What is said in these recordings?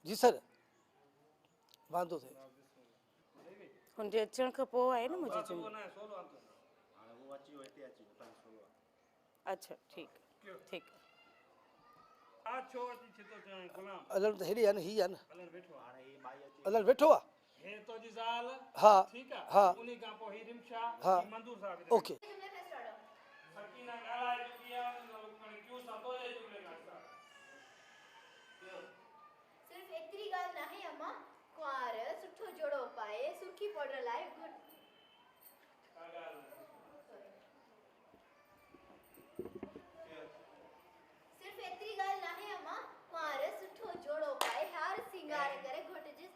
जी sir वांदो थे हुन जे अचण खां पोइ आहे न मुंहिंजी जुम्मे अच्छा ठीकु ठीकु अलर त हेॾी आहे न ही आहे न अलर वेठो आहे हाँ हाँ हाँ ओके सिर्फ एतिरी ॻाल्हि नाहे अम्मा कुंवार सुठो जोड़ो पाए सुर्खी पाउडर लाइ गुड सिर्फ एतिरी ॻाल्हि नाहे अम्मा कुंवार सुठो जोड़ो पाए हार सिंगार करे घोट जे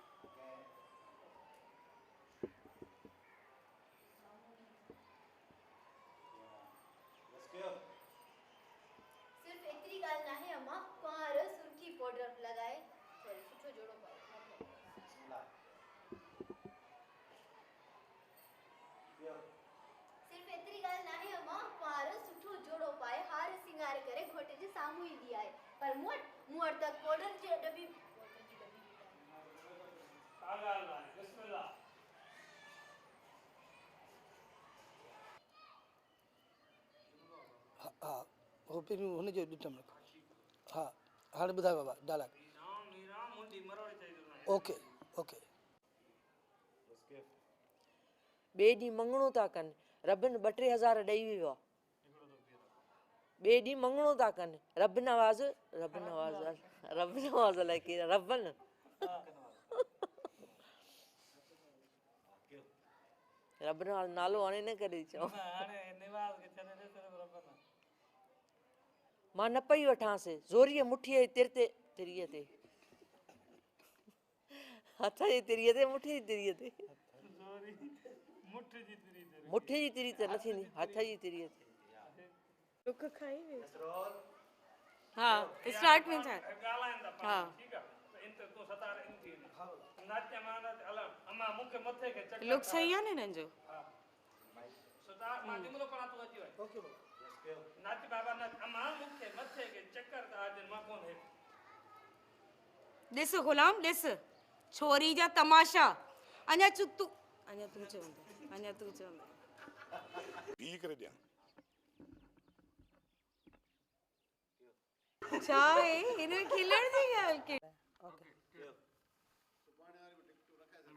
सिर्फ एतिरी ॻाल्हि नाहे अम्मा कुंवार सुर्खी पाउडर लगाए सुठो जोड़ो पाए सिर्फ एतिरी ॻाल्हि नाहे अम्मा कुंवार सुठो जोड़ो पाए हार सिंगार करे घोट जे साम्हूं ईंदी आहे पर मूं वटि त पाउडर जी डबी हाँ वो पहिरियों हुनजो ॾिठमि हाँ हाणे ॿुधायो बाबा डायलॉग ओके ओके ॿिए ॾींहुं मङणो था कनि रबिन 2-3 हज़ार ॾेई वियो आहे ॿिए ॾींहुं मङणो था कनि रब नवाज़ अलाए केरु रबन रब नवाज़ नालो हाणे न करे चओ मां न पई वठांसि ज़ोरीअ मुठीअ जी तिरीअ ते हथ जी तिरीअ ते मुठी जी तिरीअ ते मुठी जी तिरी त न थींदी हथ जी तिरीअ ते ॾुख खाई हा स्टार्ट में छा हा लुक सही आहे न हिननि जो ॾिस गुलाम ॾिस छोरी जा तमाशा अञा तूं चवंदा भी करे ॾियां छा आहे हिन खिलण जी ॻाल्हि के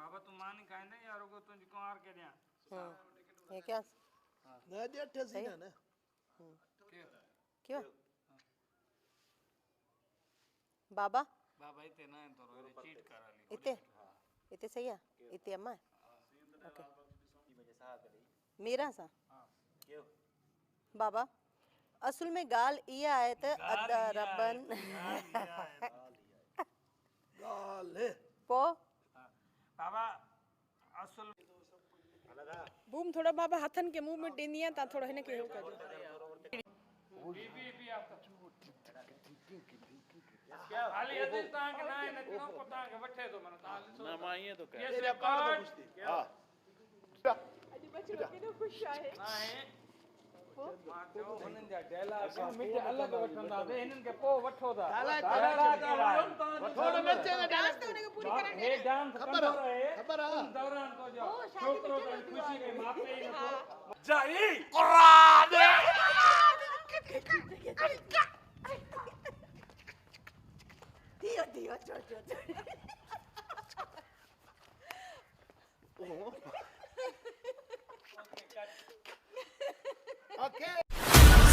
बाबा तू मानी खाइंदे या रुगो तुंहिंजी कुंवार के ॾियां ये क्या न ॾेठ सी न क्यों बाबा बाबा इते ना तो रे चीट करा ली इते सही है इते अम्मा है ओके मेरा सा बाबा असुल में गाल इहा आहे त रबन पो बाबा असुल बूम थोड़ा बाबा हथन के मुंह में ॾींदी आहे तव्हां थोरो हिन खे कजो हाली अदे तां के ना न क्यों को तां के वठे तो मन तां ना मां ये तो कह तेरे पार तो पूछती हां अॼु बच्चो केॾो ख़ुशि आहे ना है मां जो हुनन जा डेला मिट अलग वठंदा बे हिनन के पो वठो दा थोड़ा बच्चे का डांस तो उनके पूरी करन हे डांस खबर है दौरान तो जो छोकरो तो खुशी के मापे ही न जाई कुरान दियो चो ओके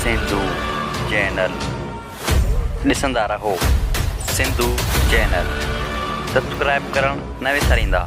सिंधु चैनल ॾिसंदा रहो सिंधु चैनल सब्सक्राइब करण न विसारींदा।